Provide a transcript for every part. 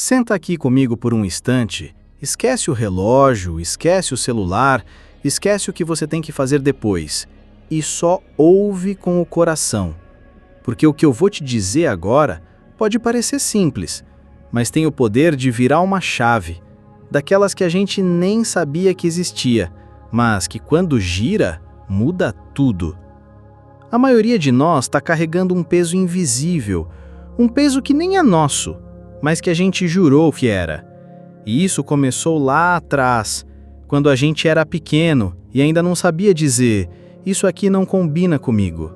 Senta aqui comigo por um instante, esquece o relógio, esquece o celular, esquece o que você tem que fazer depois e só ouve com o coração. Porque o que eu vou te dizer agora pode parecer simples, mas tem o poder de virar uma chave, daquelas que a gente nem sabia que existia, mas que quando gira, muda tudo. A maioria de nós está carregando um peso invisível, um peso que nem é nosso, mas que a gente jurou que era. E isso começou lá atrás, quando a gente era pequeno e ainda não sabia dizer, isso aqui não combina comigo.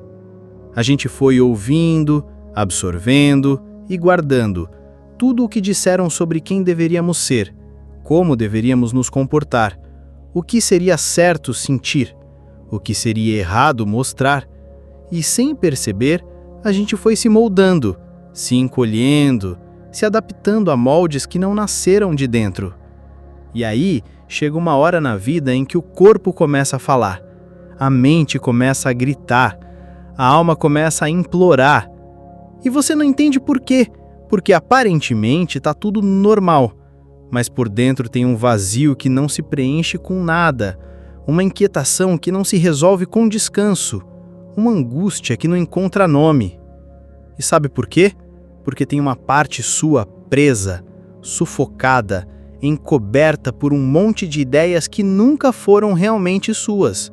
A gente foi ouvindo, absorvendo e guardando tudo o que disseram sobre quem deveríamos ser, como deveríamos nos comportar, o que seria certo sentir, o que seria errado mostrar. E sem perceber, a gente foi se moldando, se encolhendo, se adaptando a moldes que não nasceram de dentro. E aí, chega uma hora na vida em que o corpo começa a falar, a mente começa a gritar, a alma começa a implorar. E você não entende por quê, porque aparentemente está tudo normal, mas por dentro tem um vazio que não se preenche com nada, uma inquietação que não se resolve com descanso, uma angústia que não encontra nome. E sabe por quê? Porque tem uma parte sua presa, sufocada, encoberta por um monte de ideias que nunca foram realmente suas.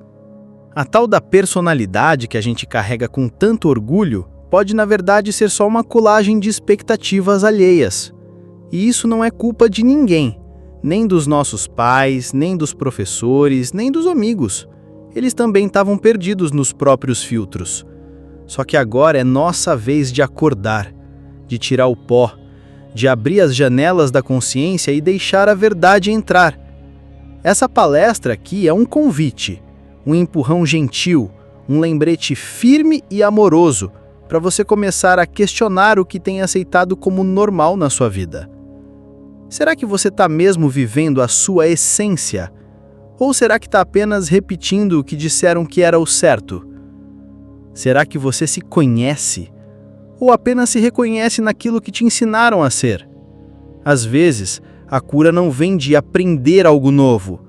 A tal da personalidade que a gente carrega com tanto orgulho pode, na verdade, ser só uma colagem de expectativas alheias. E isso não é culpa de ninguém, nem dos nossos pais, nem dos professores, nem dos amigos. Eles também estavam perdidos nos próprios filtros. Só que agora é nossa vez de acordar, de tirar o pó, de abrir as janelas da consciência e deixar a verdade entrar. Essa palestra aqui é um convite, um empurrão gentil, um lembrete firme e amoroso para você começar a questionar o que tem aceitado como normal na sua vida. Será que você está mesmo vivendo a sua essência? Ou será que está apenas repetindo o que disseram que era o certo? Será que você se conhece? Ou apenas se reconhece naquilo que te ensinaram a ser? Às vezes, a cura não vem de aprender algo novo,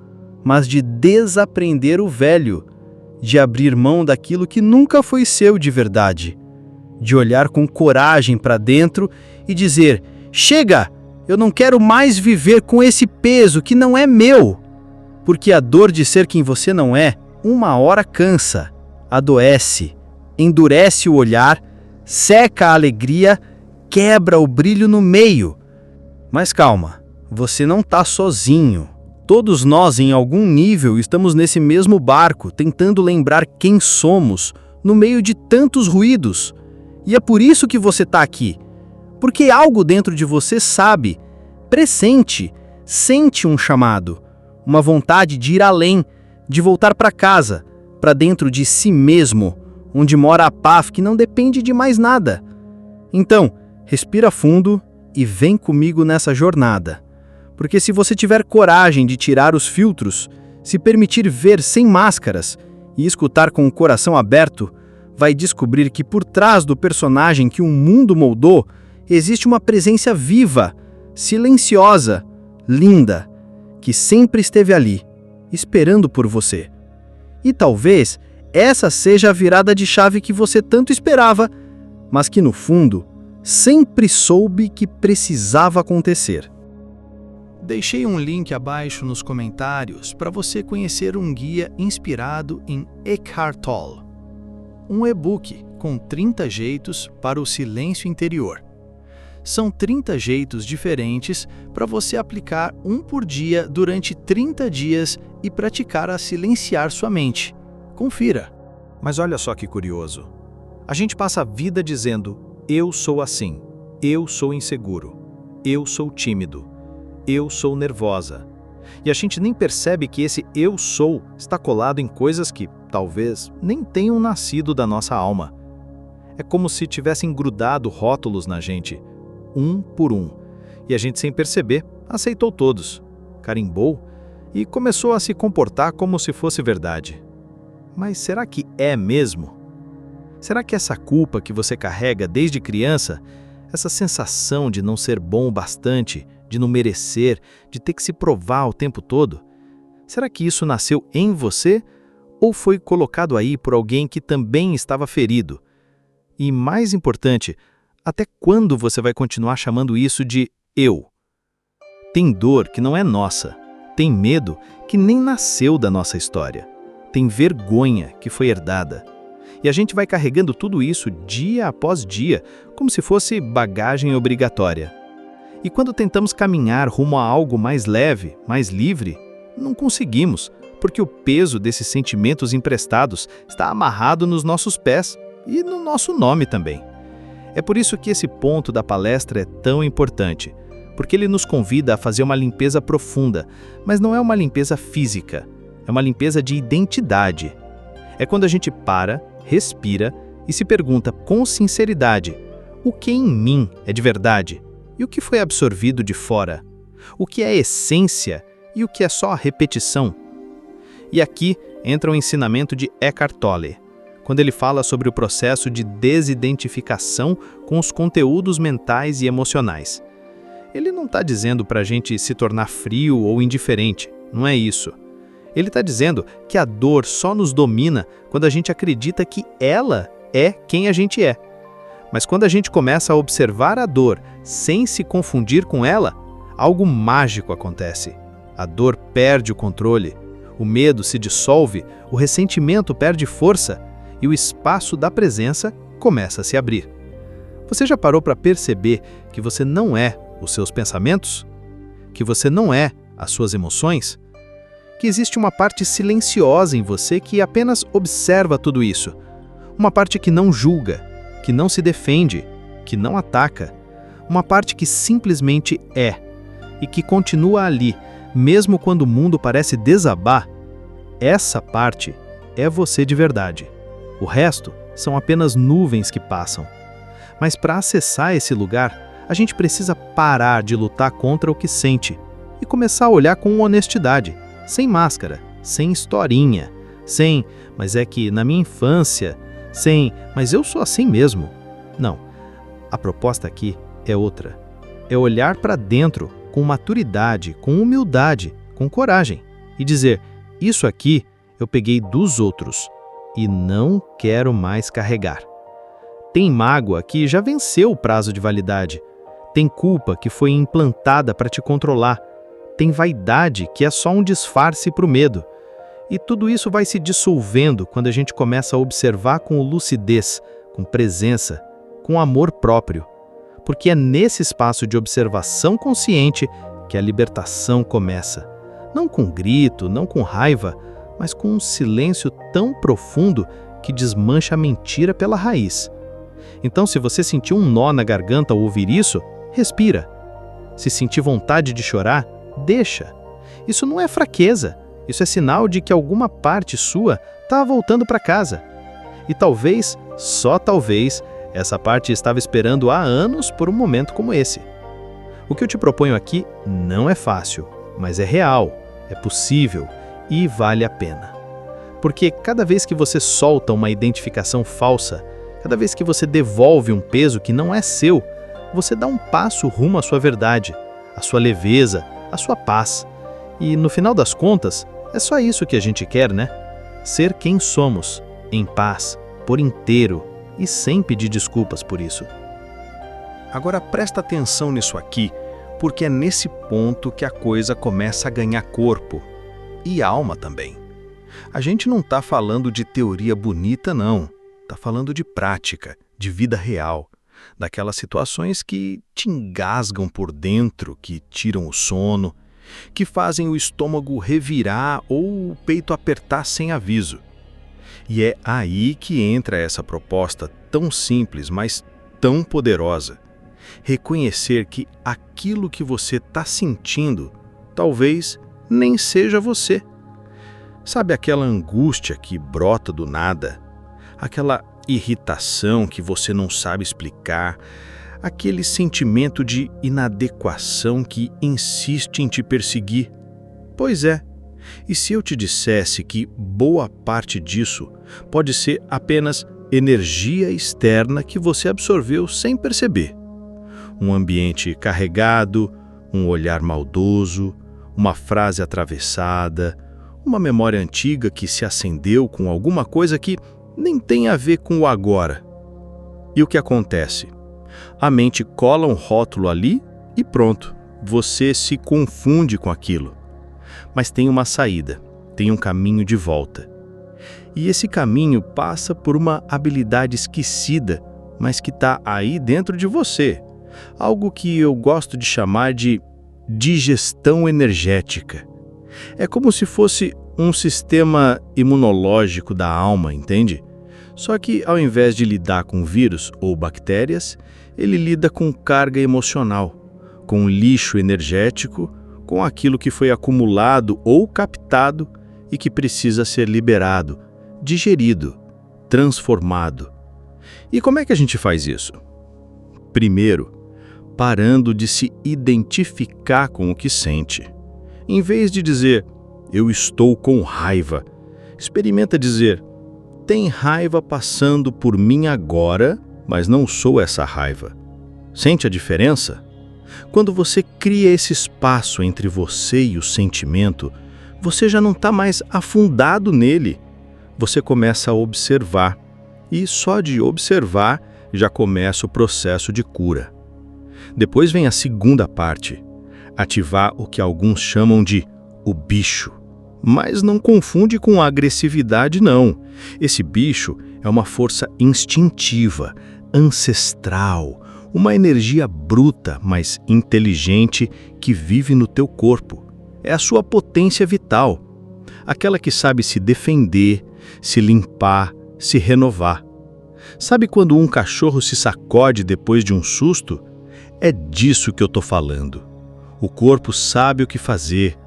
mas de desaprender o velho, de abrir mão daquilo que nunca foi seu de verdade, de olhar com coragem para dentro e dizer: chega, eu não quero mais viver com esse peso que não é meu. Porque a dor de ser quem você não é, uma hora cansa, adoece, endurece o olhar, seca a alegria, quebra o brilho no meio. Mas calma, você não está sozinho. Todos nós, em algum nível, estamos nesse mesmo barco, tentando lembrar quem somos, no meio de tantos ruídos. E é por isso que você está aqui. Porque algo dentro de você sabe, pressente, sente um chamado, uma vontade de ir além, de voltar para casa, para dentro de si mesmo, onde mora a paz que não depende de mais nada. Então, respira fundo e vem comigo nessa jornada. Porque se você tiver coragem de tirar os filtros, se permitir ver sem máscaras e escutar com o coração aberto, vai descobrir que por trás do personagem que o mundo moldou, existe uma presença viva, silenciosa, linda, que sempre esteve ali, esperando por você. E talvez essa seja a virada de chave que você tanto esperava, mas que no fundo sempre soube que precisava acontecer. Deixei um link abaixo nos comentários para você conhecer um guia inspirado em Eckhart Tolle, um e-book com 30 jeitos para o silêncio interior. São 30 jeitos diferentes para você aplicar um por dia durante 30 dias e praticar a silenciar sua mente. Confira. Mas olha só que curioso. A gente passa a vida dizendo: eu sou assim, eu sou inseguro, eu sou tímido, eu sou nervosa. E a gente nem percebe que esse eu sou está colado em coisas que, talvez, nem tenham nascido da nossa alma. É como se tivessem grudado rótulos na gente, um por um, e a gente, sem perceber, aceitou todos, carimbou e começou a se comportar como se fosse verdade. Mas será que é mesmo? Será que essa culpa que você carrega desde criança, essa sensação de não ser bom o bastante, de não merecer, de ter que se provar o tempo todo? Será que isso nasceu em você ou foi colocado aí por alguém que também estava ferido? E mais importante, até quando você vai continuar chamando isso de eu? Tem dor que não é nossa, tem medo que nem nasceu da nossa história, tem vergonha que foi herdada. E a gente vai carregando tudo isso dia após dia, como se fosse bagagem obrigatória. E quando tentamos caminhar rumo a algo mais leve, mais livre, não conseguimos, porque o peso desses sentimentos emprestados está amarrado nos nossos pés e no nosso nome também. É por isso que esse ponto da palestra é tão importante, porque ele nos convida a fazer uma limpeza profunda, mas não é uma limpeza física, é uma limpeza de identidade. É quando a gente para, respira e se pergunta com sinceridade: o que em mim é de verdade e o que foi absorvido de fora? O que é essência e o que é só repetição? E aqui entra o ensinamento de Eckhart Tolle, quando ele fala sobre o processo de desidentificação com os conteúdos mentais e emocionais. Ele não está dizendo para a gente se tornar frio ou indiferente, não é isso. Ele está dizendo que a dor só nos domina quando a gente acredita que ela é quem a gente é. Mas quando a gente começa a observar a dor sem se confundir com ela, algo mágico acontece. A dor perde o controle, o medo se dissolve, o ressentimento perde força e o espaço da presença começa a se abrir. Você já parou para perceber que você não é os seus pensamentos? Que você não é as suas emoções? Que existe uma parte silenciosa em você que apenas observa tudo isso. Uma parte que não julga, que não se defende, que não ataca. Uma parte que simplesmente é e que continua ali, mesmo quando o mundo parece desabar. Essa parte é você de verdade. O resto são apenas nuvens que passam. Mas para acessar esse lugar, a gente precisa parar de lutar contra o que sente e começar a olhar com honestidade, sem máscara, sem historinha, sem "mas é que na minha infância", sem "mas eu sou assim mesmo". Não, a proposta aqui é outra. É olhar para dentro com maturidade, com humildade, com coragem e dizer: isso aqui eu peguei dos outros e não quero mais carregar. Tem mágoa que já venceu o prazo de validade. Tem culpa que foi implantada para te controlar. Tem vaidade que é só um disfarce para o medo. E tudo isso vai se dissolvendo quando a gente começa a observar com lucidez, com presença, com amor próprio. Porque é nesse espaço de observação consciente que a libertação começa. Não com grito, não com raiva, mas com um silêncio tão profundo que desmancha a mentira pela raiz. Então, se você sentir um nó na garganta ao ouvir isso, respira. Se sentir vontade de chorar, deixa. Isso não é fraqueza, isso é sinal de que alguma parte sua está voltando para casa. E talvez, só talvez, essa parte estava esperando há anos por um momento como esse. O que eu te proponho aqui não é fácil, mas é real, é possível e vale a pena. Porque cada vez que você solta uma identificação falsa, cada vez que você devolve um peso que não é seu, você dá um passo rumo à sua verdade, à sua leveza, à sua paz. E no final das contas, é só isso que a gente quer, né? Ser quem somos, em paz, por inteiro e sem pedir desculpas por isso. Agora presta atenção nisso aqui, porque é nesse ponto que a coisa começa a ganhar corpo e alma também. A gente não está falando de teoria bonita, não. Está falando de prática, de vida real, daquelas situações que te engasgam por dentro, que tiram o sono, que fazem o estômago revirar ou o peito apertar sem aviso. E é aí que entra essa proposta tão simples, mas tão poderosa. Reconhecer que aquilo que você está sentindo talvez nem seja você. Sabe aquela angústia que brota do nada? Aquela irritação que você não sabe explicar? Aquele sentimento de inadequação que insiste em te perseguir? Pois é. E se eu te dissesse que boa parte disso pode ser apenas energia externa que você absorveu sem perceber? Um ambiente carregado, Um olhar maldoso, uma frase atravessada, uma memória antiga que se acendeu com alguma coisa que nem tem a ver com o agora. E o que acontece? A mente cola um rótulo ali e pronto, você se confunde com aquilo. Mas tem uma saída, tem um caminho de volta. E esse caminho passa por uma habilidade esquecida, mas que está aí dentro de você. Algo que eu gosto de chamar de digestão energética. É como se fosse um sistema imunológico da alma, entende? Só que ao invés de lidar com vírus ou bactérias, ele lida com carga emocional, com lixo energético, com aquilo que foi acumulado ou captado e que precisa ser liberado, digerido, transformado. E como é que a gente faz isso? Primeiro, parando de se identificar com o que sente. Em vez de dizer, eu estou com raiva, experimenta dizer, tem raiva passando por mim agora, mas não sou essa raiva. Sente a diferença? Quando você cria esse espaço entre você e o sentimento, você já não está mais afundado nele. Você começa a observar, e só de observar já começa o processo de cura. Depois vem a segunda parte, ativar o que alguns chamam de o bicho. Mas não confunde com agressividade, não. Esse bicho é uma força instintiva, ancestral, uma energia bruta, mas inteligente que vive no teu corpo. É a sua potência vital, aquela que sabe se defender, se limpar, se renovar. Sabe quando um cachorro se sacode depois de um susto? É disso que eu estou falando. O corpo sabe o que fazer,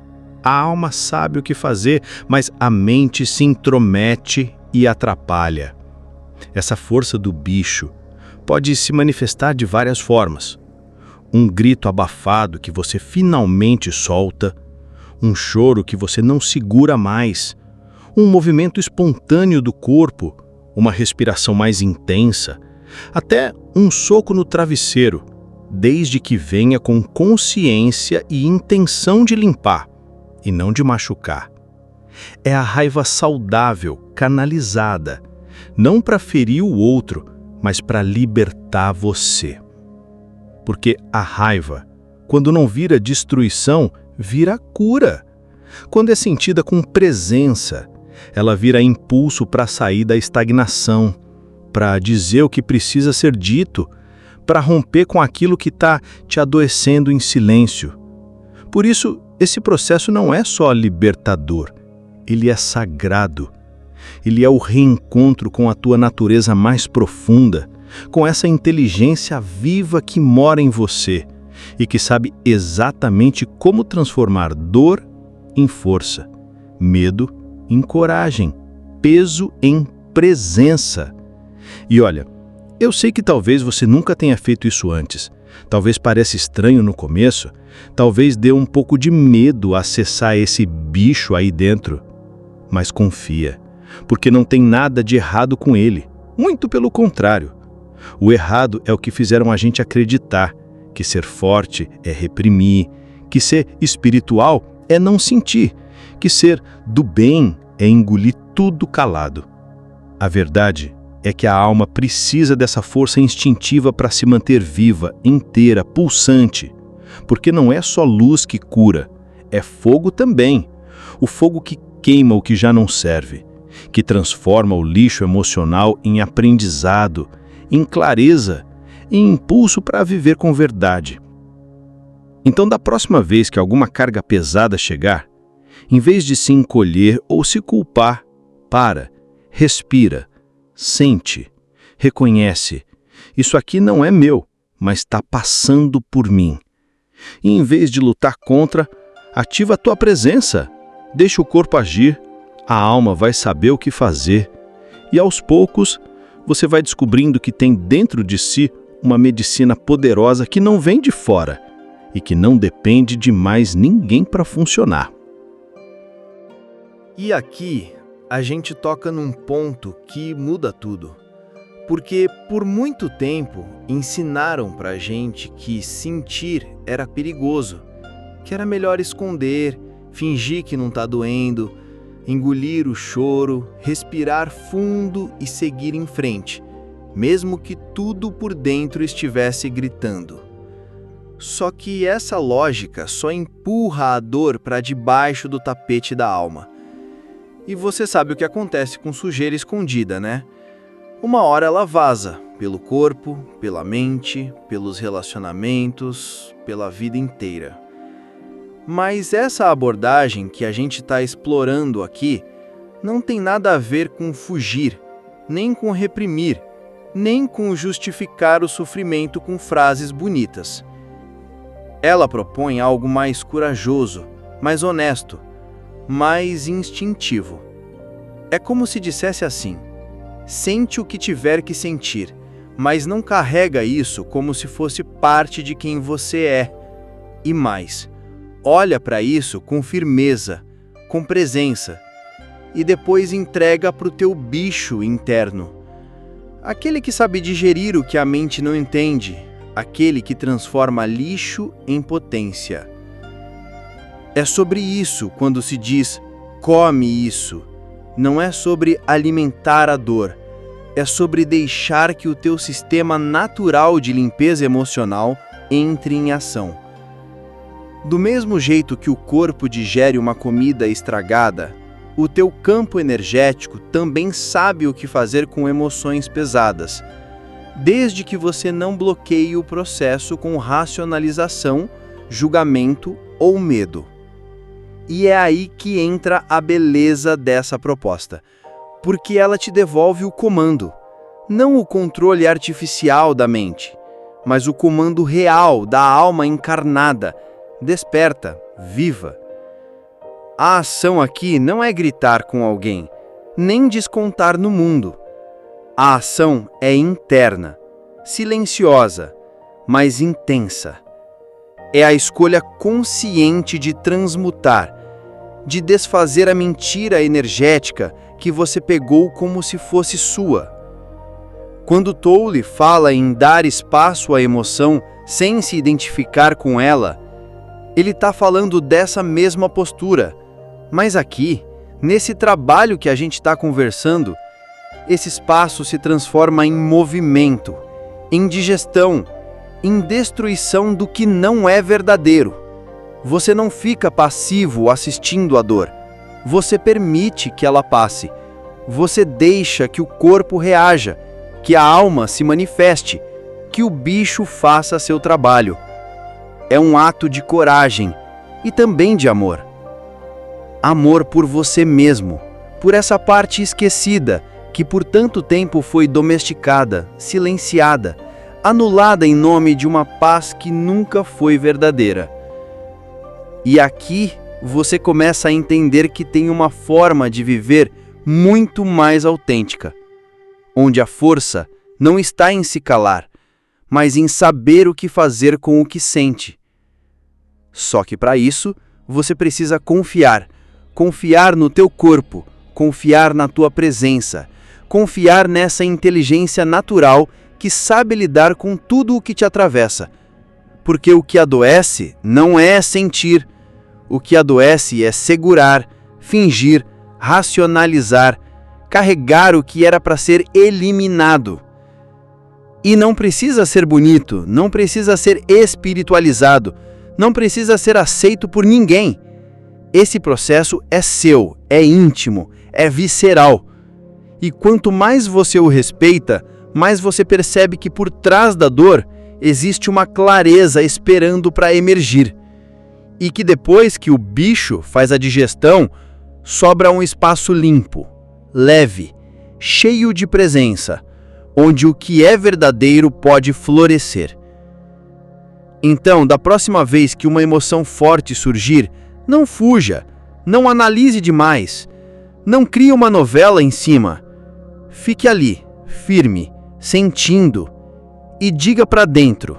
a alma sabe o que fazer, mas a mente se intromete e atrapalha. Essa força do bicho pode se manifestar de várias formas. Um grito abafado que você finalmente solta, um choro que você não segura mais, um movimento espontâneo do corpo, uma respiração mais intensa, até um soco no travesseiro, desde que venha com consciência e intenção de limpar, e não de machucar. É a raiva saudável, canalizada, não para ferir o outro, mas para libertar você. Porque a raiva, quando não vira destruição, vira cura. Quando é sentida com presença, ela vira impulso para sair da estagnação, para dizer o que precisa ser dito, para romper com aquilo que está te adoecendo em silêncio. Por isso, esse processo não é só libertador, ele é sagrado. Ele é o reencontro com a tua natureza mais profunda, com essa inteligência viva que mora em você e que sabe exatamente como transformar dor em força, medo em coragem, peso em presença. E olha, eu sei que talvez você nunca tenha feito isso antes. Talvez pareça estranho no começo, talvez dê um pouco de medo acessar esse bicho aí dentro. Mas confia, porque não tem nada de errado com ele. Muito pelo contrário. O errado é o que fizeram a gente acreditar, que ser forte é reprimir, que ser espiritual é não sentir, que ser do bem é engolir tudo calado. A verdade é que a alma precisa dessa força instintiva para se manter viva, inteira, pulsante. Porque não é só luz que cura, é fogo também. O fogo que queima o que já não serve, que transforma o lixo emocional em aprendizado, em clareza, em impulso para viver com verdade. Então, da próxima vez que alguma carga pesada chegar, em vez de se encolher ou se culpar, para, respira, sente, reconhece. Isso aqui não é meu, mas está passando por mim. E em vez de lutar contra, ativa a tua presença. Deixa o corpo agir, a alma vai saber o que fazer. E aos poucos, você vai descobrindo que tem dentro de si uma medicina poderosa que não vem de fora e que não depende de mais ninguém para funcionar. E aqui a gente toca num ponto que muda tudo. Porque por muito tempo ensinaram pra gente que sentir era perigoso, que era melhor esconder, fingir que não está doendo, engolir o choro, respirar fundo e seguir em frente, mesmo que tudo por dentro estivesse gritando. Só que essa lógica só empurra a dor para debaixo do tapete da alma. E você sabe o que acontece com sujeira escondida, né? Uma hora ela vaza, pelo corpo, pela mente, pelos relacionamentos, pela vida inteira. Mas essa abordagem que a gente está explorando aqui não tem nada a ver com fugir, nem com reprimir, nem com justificar o sofrimento com frases bonitas. Ela propõe algo mais corajoso, mais honesto, mais instintivo. É como se dissesse assim: sente o que tiver que sentir, mas não carrega isso como se fosse parte de quem você é. E mais, olha para isso com firmeza, com presença, e depois entrega para o teu bicho interno. Aquele que sabe digerir o que a mente não entende, aquele que transforma lixo em potência. É sobre isso quando se diz, come isso. Não é sobre alimentar a dor, é sobre deixar que o teu sistema natural de limpeza emocional entre em ação. Do mesmo jeito que o corpo digere uma comida estragada, o teu campo energético também sabe o que fazer com emoções pesadas, desde que você não bloqueie o processo com racionalização, julgamento ou medo. E é aí que entra a beleza dessa proposta, porque ela te devolve o comando, não o controle artificial da mente, mas o comando real da alma encarnada, desperta, viva. A ação aqui não é gritar com alguém, nem descontar no mundo. A ação é interna, silenciosa, mas intensa. É a escolha consciente de transmutar, de desfazer a mentira energética que você pegou como se fosse sua. Quando Tolle fala em dar espaço à emoção sem se identificar com ela, ele está falando dessa mesma postura. Mas aqui, nesse trabalho que a gente está conversando, esse espaço se transforma em movimento, em digestão, em destruição do que não é verdadeiro. Você não fica passivo assistindo a dor. Você permite que ela passe. Você deixa que o corpo reaja, que a alma se manifeste, que o bicho faça seu trabalho. É um ato de coragem e também de amor. Amor por você mesmo, por essa parte esquecida, que por tanto tempo foi domesticada, silenciada, anulada em nome de uma paz que nunca foi verdadeira. E aqui você começa a entender que tem uma forma de viver muito mais autêntica, onde a força não está em se calar, mas em saber o que fazer com o que sente. Só que para isso, você precisa confiar no teu corpo, confiar na tua presença, confiar nessa inteligência natural que sabe lidar com tudo o que te atravessa. Porque o que adoece não é sentir, o que adoece é segurar, fingir, racionalizar, carregar o que era para ser eliminado. E não precisa ser bonito, não precisa ser espiritualizado, não precisa ser aceito por ninguém. Esse processo é seu, é íntimo, é visceral. E quanto mais você o respeita, mais você percebe que por trás da dor existe uma clareza esperando para emergir. E que depois que o bicho faz a digestão, sobra um espaço limpo, leve, cheio de presença, onde o que é verdadeiro pode florescer. Então, da próxima vez que uma emoção forte surgir, não fuja, não analise demais, não crie uma novela em cima. Fique ali, firme, sentindo, e diga para dentro: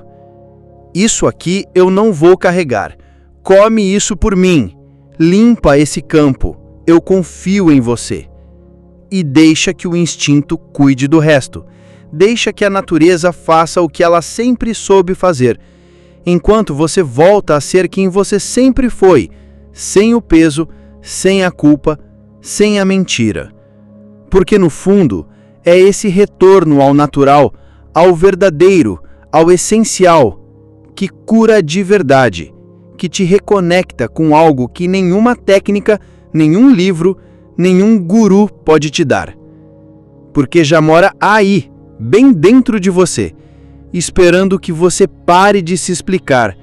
isso aqui eu não vou carregar. Come isso por mim. Limpa esse campo. Eu confio em você. E deixa que o instinto cuide do resto. Deixa que a natureza faça o que ela sempre soube fazer. enquanto você volta a ser quem você sempre foi, sem o peso, sem a culpa, sem a mentira. Porque no fundo, é esse retorno ao natural, ao verdadeiro, ao essencial, que cura de verdade, que te reconecta com algo que nenhuma técnica, nenhum livro, nenhum guru pode te dar. Porque já mora aí, bem dentro de você, esperando que você pare de se explicar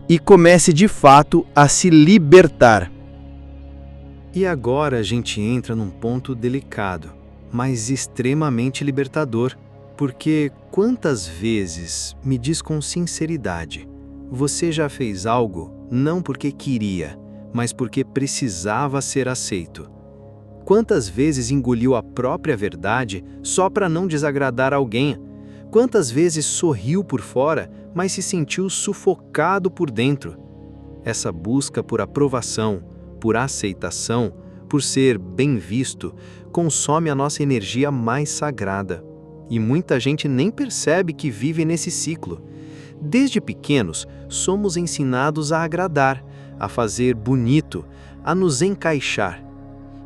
e comece de fato a se libertar. E agora a gente entra num ponto delicado, mas extremamente libertador, porque quantas vezes, me diz com sinceridade, você já fez algo não porque queria, mas porque precisava ser aceito? Quantas vezes engoliu a própria verdade só para não desagradar alguém? Quantas vezes sorriu por fora, mas se sentiu sufocado por dentro? Essa busca por aprovação, por aceitação, por ser bem visto, consome a nossa energia mais sagrada. E muita gente nem percebe que vive nesse ciclo. Desde pequenos, somos ensinados a agradar, a fazer bonito, a nos encaixar.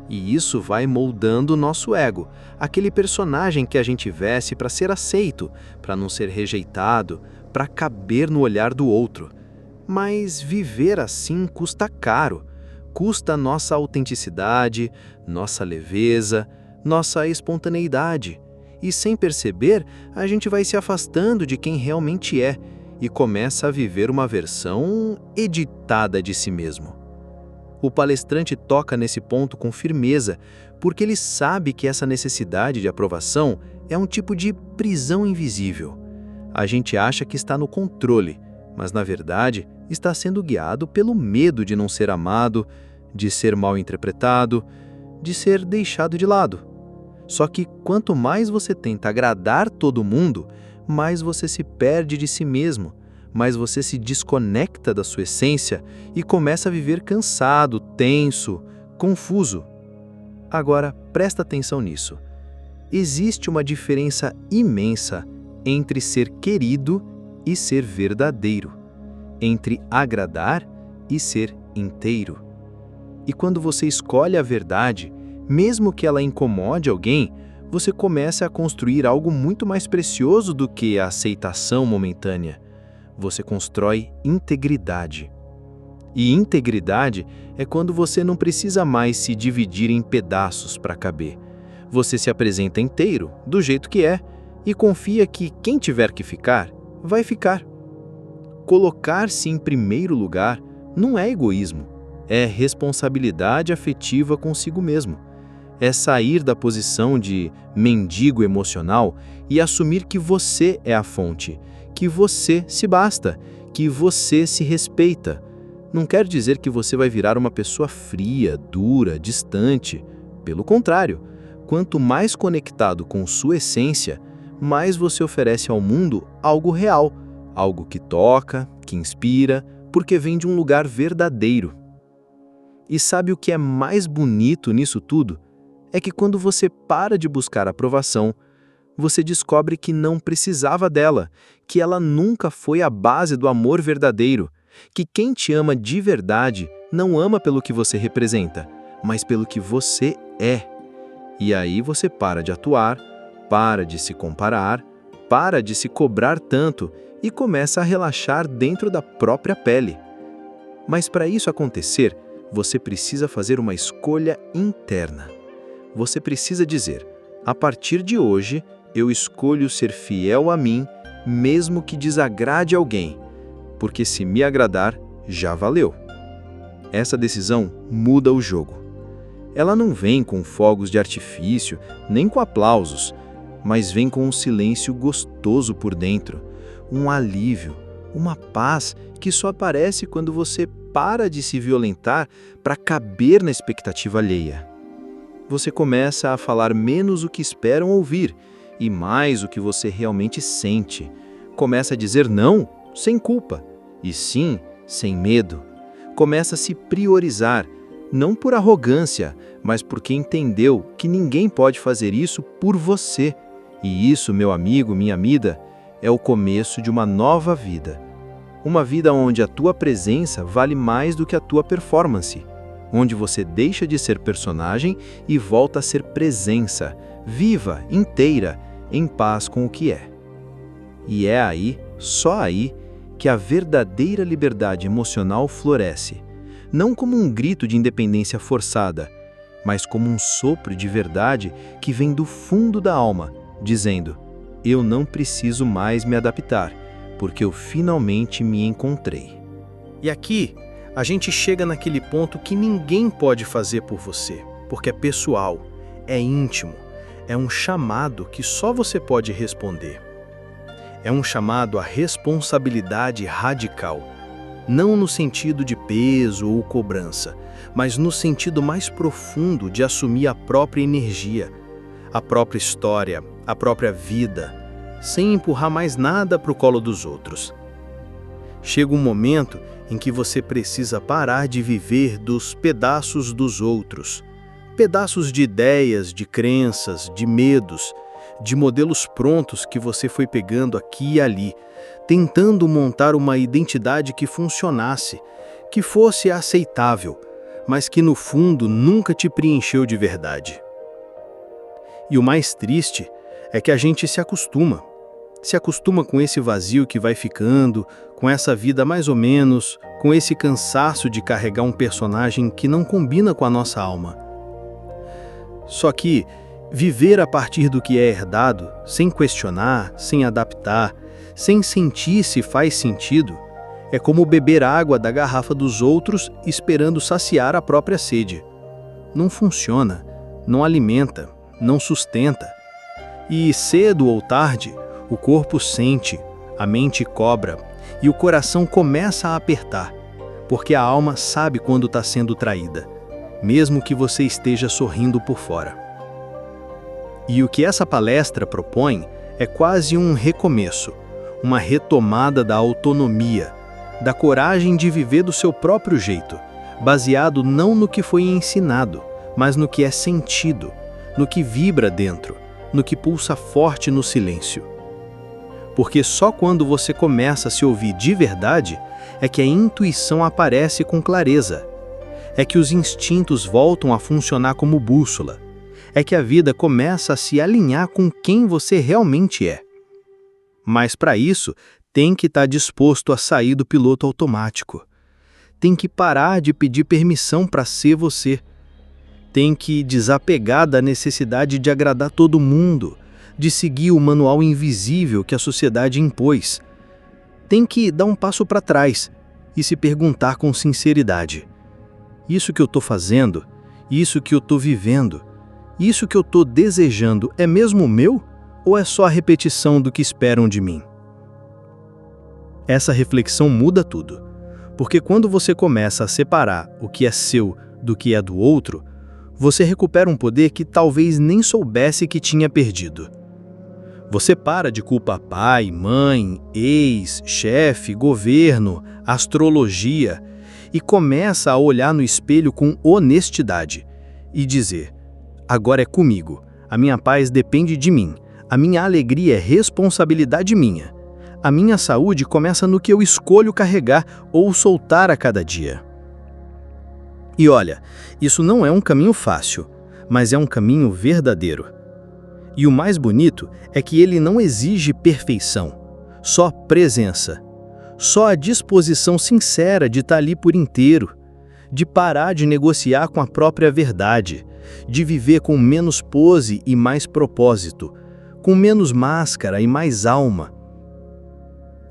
E isso vai moldando o nosso ego, aquele personagem que a gente veste para ser aceito, para não ser rejeitado, para caber no olhar do outro. Mas viver assim custa caro. Custa nossa autenticidade, nossa leveza, nossa espontaneidade. E sem perceber, a gente vai se afastando de quem realmente é e começa a viver uma versão editada de si mesmo. O palestrante toca nesse ponto com firmeza, porque ele sabe que essa necessidade de aprovação é um tipo de prisão invisível. A gente acha que está no controle, mas na verdade está sendo guiado pelo medo de não ser amado, de ser mal interpretado, de ser deixado de lado. Só que quanto mais você tenta agradar todo mundo, mais você se perde de si mesmo, mais você se desconecta da sua essência e começa a viver cansado, tenso, confuso. Agora, presta atenção nisso. Existe uma diferença imensa entre ser querido e ser verdadeiro, entre agradar e ser inteiro. E quando você escolhe a verdade, mesmo que ela incomode alguém, você começa a construir algo muito mais precioso do que a aceitação momentânea. Você constrói integridade. E integridade é quando você não precisa mais se dividir em pedaços para caber. Você se apresenta inteiro, do jeito que é, e confia que quem tiver que ficar, vai ficar. Colocar-se em primeiro lugar não é egoísmo, é responsabilidade afetiva consigo mesmo. É sair da posição de mendigo emocional e assumir que você é a fonte, que você se basta, que você se respeita. Não quer dizer que você vai virar uma pessoa fria, dura, distante. Pelo contrário, quanto mais conectado com sua essência, mais você oferece ao mundo algo real, algo que toca, que inspira, porque vem de um lugar verdadeiro. E sabe o que é mais bonito nisso tudo? É que quando você para de buscar aprovação, você descobre que não precisava dela, que ela nunca foi a base do amor verdadeiro, que quem te ama de verdade não ama pelo que você representa, mas pelo que você é. E aí você para de atuar, para de se comparar, para de se cobrar tanto e começa a relaxar dentro da própria pele. Mas para isso acontecer, você precisa fazer uma escolha interna. Você precisa dizer: a partir de hoje, eu escolho ser fiel a mim, mesmo que desagrade alguém, porque se me agradar, já valeu. Essa decisão muda o jogo. Ela não vem com fogos de artifício, nem com aplausos, mas vem com um silêncio gostoso por dentro, um alívio, uma paz que só aparece quando você para de se violentar para caber na expectativa alheia. Você começa a falar menos o que esperam ouvir e mais o que você realmente sente. Começa a dizer não sem culpa e sim sem medo. Começa a se priorizar, não por arrogância, mas porque entendeu que ninguém pode fazer isso por você. E isso, meu amigo, minha amiga, é o começo de uma nova vida. Uma vida onde a tua presença vale mais do que a tua performance, onde você deixa de ser personagem e volta a ser presença, viva, inteira, em paz com o que é. E é aí, só aí, que a verdadeira liberdade emocional floresce, não como um grito de independência forçada, mas como um sopro de verdade que vem do fundo da alma, dizendo: eu não preciso mais me adaptar, porque eu finalmente me encontrei. E aqui, a gente chega naquele ponto que ninguém pode fazer por você, porque é pessoal, é íntimo, é um chamado que só você pode responder. É um chamado à responsabilidade radical, não no sentido de peso ou cobrança, mas no sentido mais profundo de assumir a própria energia, a própria história, a própria vida, sem empurrar mais nada para o colo dos outros. Chega um momento em que você precisa parar de viver dos pedaços dos outros, pedaços de ideias, de crenças, de medos, de modelos prontos que você foi pegando aqui e ali, tentando montar uma identidade que funcionasse, que fosse aceitável, mas que no fundo nunca te preencheu de verdade. E o mais triste é que a gente se acostuma com esse vazio que vai ficando, com essa vida mais ou menos, com esse cansaço de carregar um personagem que não combina com a nossa alma. Só que viver a partir do que é herdado, sem questionar, sem adaptar, sem sentir se faz sentido, é como beber água da garrafa dos outros esperando saciar a própria sede. Não funciona, não alimenta, não sustenta. E cedo ou tarde, o corpo sente, a mente cobra e o coração começa a apertar, porque a alma sabe quando está sendo traída, mesmo que você esteja sorrindo por fora. E o que essa palestra propõe é quase um recomeço, uma retomada da autonomia, da coragem de viver do seu próprio jeito, baseado não no que foi ensinado, mas no que é sentido, no que vibra dentro, no que pulsa forte no silêncio. Porque só quando você começa a se ouvir de verdade é que a intuição aparece com clareza, é que os instintos voltam a funcionar como bússola, é que a vida começa a se alinhar com quem você realmente é. Mas para isso, tem que estar disposto a sair do piloto automático. Tem que parar de pedir permissão para ser você. Tem que desapegar da necessidade de agradar todo mundo, de seguir o manual invisível que a sociedade impôs. Tem que dar um passo para trás e se perguntar com sinceridade: isso que eu estou fazendo, isso que eu estou vivendo, isso que eu estou desejando é mesmo meu ou é só a repetição do que esperam de mim? Essa reflexão muda tudo, porque quando você começa a separar o que é seu do que é do outro, você recupera um poder que talvez nem soubesse que tinha perdido. Você para de culpar pai, mãe, ex, chefe, governo, astrologia e começa a olhar no espelho com honestidade e dizer: agora é comigo, a minha paz depende de mim, a minha alegria é responsabilidade minha. A minha saúde começa no que eu escolho carregar ou soltar a cada dia. E olha, isso não é um caminho fácil, mas é um caminho verdadeiro. E o mais bonito é que ele não exige perfeição, só presença, só a disposição sincera de estar ali por inteiro, de parar de negociar com a própria verdade, de viver com menos pose e mais propósito, com menos máscara e mais alma.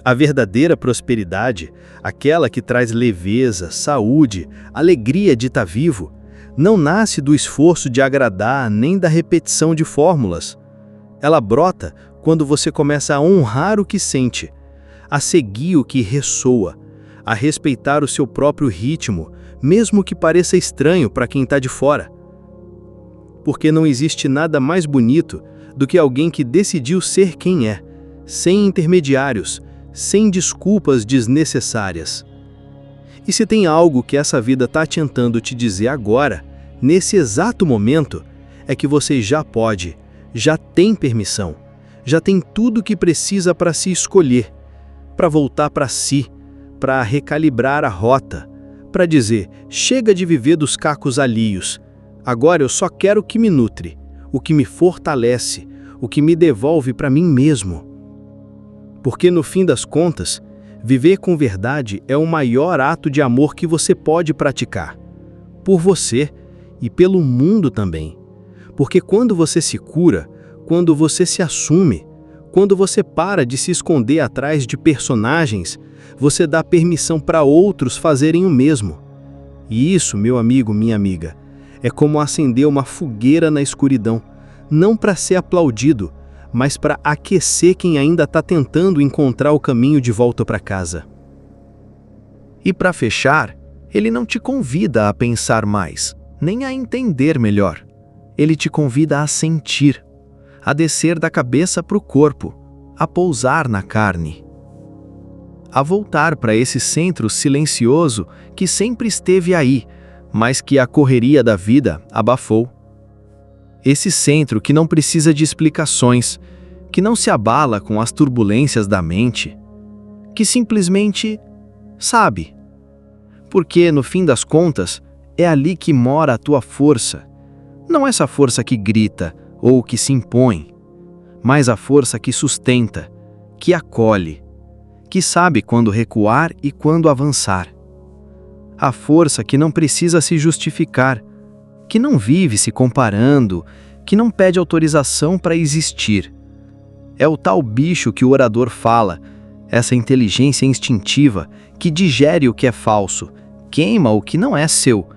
A verdadeira prosperidade, aquela que traz leveza, saúde, alegria de estar vivo, não nasce do esforço de agradar nem da repetição de fórmulas. Ela brota quando você começa a honrar o que sente, a seguir o que ressoa, a respeitar o seu próprio ritmo, mesmo que pareça estranho para quem está de fora. Porque não existe nada mais bonito do que alguém que decidiu ser quem é, sem intermediários, sem desculpas desnecessárias. E se tem algo que essa vida está tentando te dizer agora, nesse exato momento, é que você já pode, já tem permissão, já tem tudo o que precisa para se escolher, para voltar para si, para recalibrar a rota, para dizer: chega de viver dos cacos alheios. Agora eu só quero o que me nutre, o que me fortalece, o que me devolve para mim mesmo. Porque no fim das contas, viver com verdade é o maior ato de amor que você pode praticar. Por você e pelo mundo também. Porque quando você se cura, quando você se assume, quando você para de se esconder atrás de personagens, você dá permissão para outros fazerem o mesmo. E isso, meu amigo, minha amiga, é como acender uma fogueira na escuridão, não para ser aplaudido, mas para aquecer quem ainda está tentando encontrar o caminho de volta para casa. E para fechar, ele não te convida a pensar mais, nem a entender melhor. Ele te convida a sentir, a descer da cabeça para o corpo, a pousar na carne. A voltar para esse centro silencioso que sempre esteve aí, mas que a correria da vida abafou. Esse centro que não precisa de explicações, que não se abala com as turbulências da mente, que simplesmente sabe. Porque, no fim das contas, é ali que mora a tua força. Não essa força que grita ou que se impõe, mas a força que sustenta, que acolhe, que sabe quando recuar e quando avançar. A força que não precisa se justificar, que não vive se comparando, que não pede autorização para existir. É o tal bicho que o orador fala, essa inteligência instintiva que digere o que é falso, queima o que não é seu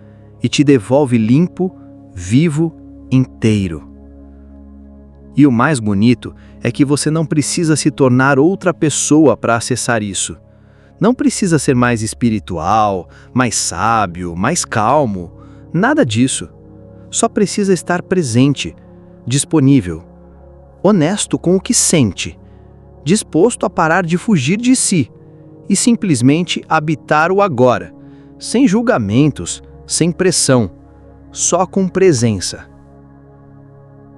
e te devolve limpo, vivo, inteiro. E o mais bonito é que você não precisa se tornar outra pessoa para acessar isso. Não precisa ser mais espiritual, mais sábio, mais calmo, nada disso. Só precisa estar presente, disponível, honesto com o que sente, disposto a parar de fugir de si e simplesmente habitar o agora, sem julgamentos, sem pressão, só com presença.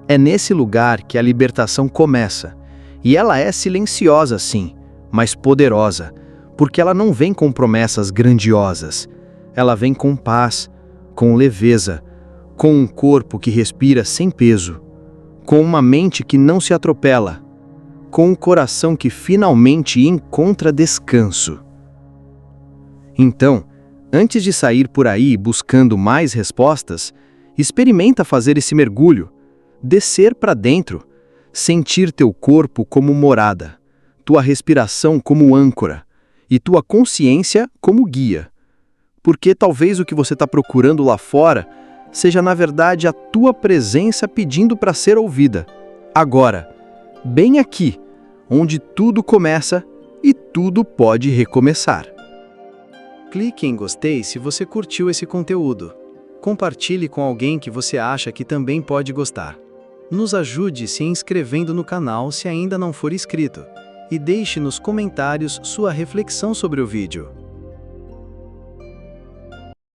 É nesse lugar que a libertação começa, e ela é silenciosa sim, mas poderosa, porque ela não vem com promessas grandiosas, ela vem com paz, com leveza, com um corpo que respira sem peso, com uma mente que não se atropela, com um coração que finalmente encontra descanso. Então, antes de sair por aí buscando mais respostas, experimenta fazer esse mergulho, descer para dentro, sentir teu corpo como morada, tua respiração como âncora e tua consciência como guia. Porque talvez o que você está procurando lá fora seja na verdade a tua presença pedindo para ser ouvida. Agora, bem aqui, onde tudo começa e tudo pode recomeçar. Clique em gostei se você curtiu esse conteúdo. Compartilhe com alguém que você acha que também pode gostar. Nos ajude se inscrevendo no canal se ainda não for inscrito. E deixe nos comentários sua reflexão sobre o vídeo.